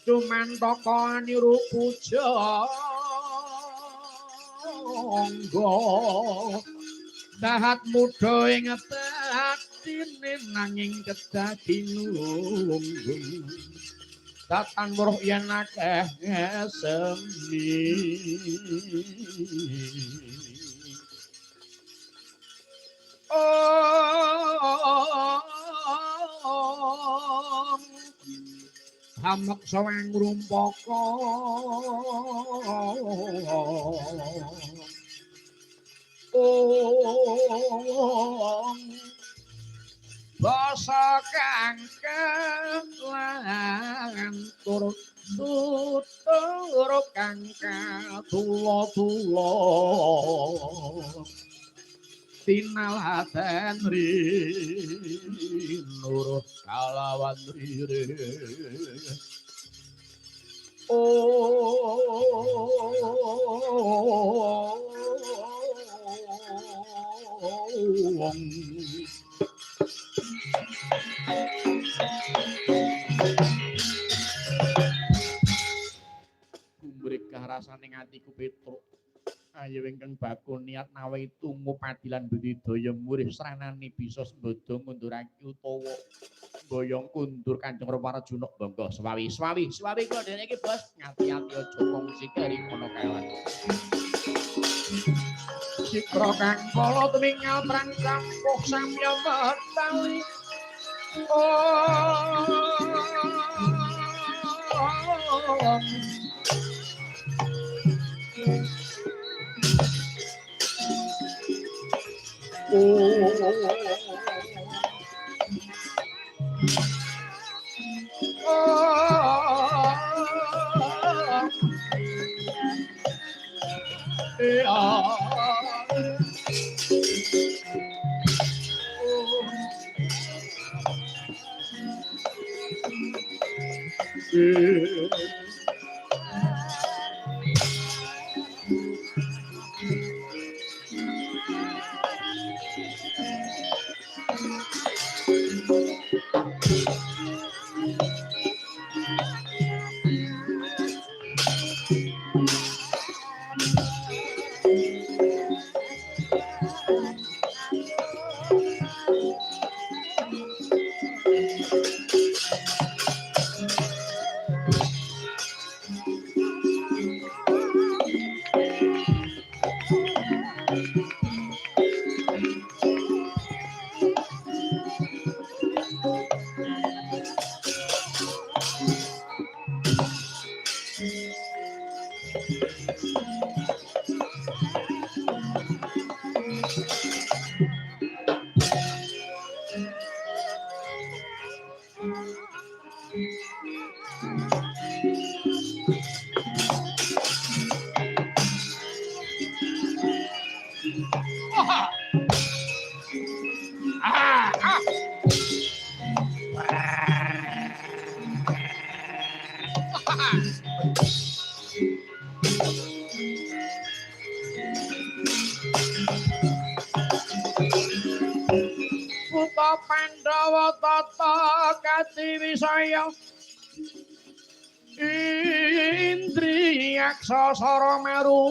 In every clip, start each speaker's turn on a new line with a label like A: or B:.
A: cuman toko niru puja dahat muda ing atine nanging kedadi nunggung datang muruh yen akeh semi hamek sawang rumpaka basa kang kelantur tutur kang katula-tula tinalaten rinur kalawan rire Kumbrikah rasaning atiku Petruk ayo ingkang bakul niat nawi tumu padilan budidaya murih sranani bisa sembada ngundurake utawa boyong kundur Kanjeng Ramarajuna bangga swawi kok dene iki Bos ngati-ati aja kongsi kari kono kawan Cikra kang kala tumingal prang campuh samya metali Puta Pandhawa tata katiwisaya Indriyaksa sara marupa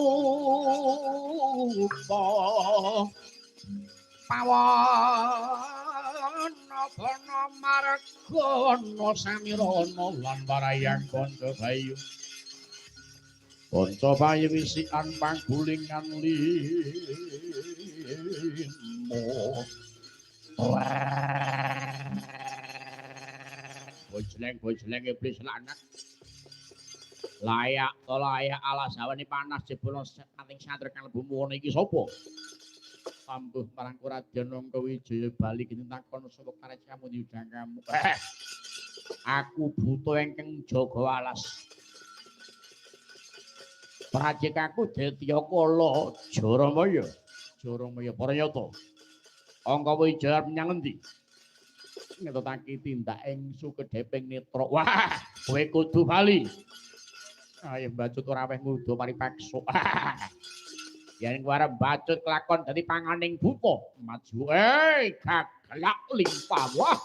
A: pawana bana margana samirana lan warayang Pancabayu Pancabayu wisikan panggulingan limo Bojleng iblis lanang layak alas hawane panas jebul saking santri kang lebu muwana iki sapa ambuh marang Raden Angkawijaya bali kintakon sapa karyamu diudang kamu aku buta ingkang jaga alas prajekaku Detyakala Jaramaya Paranyata Angkawijaya menyang endi ngetutake tindak ing sukedheping netra wah kowe kudu bali ayo bacut ora weh ngudha paripaksa yen kowe arep bacut kelakon dadi panganing buta maju gagelak limpah wah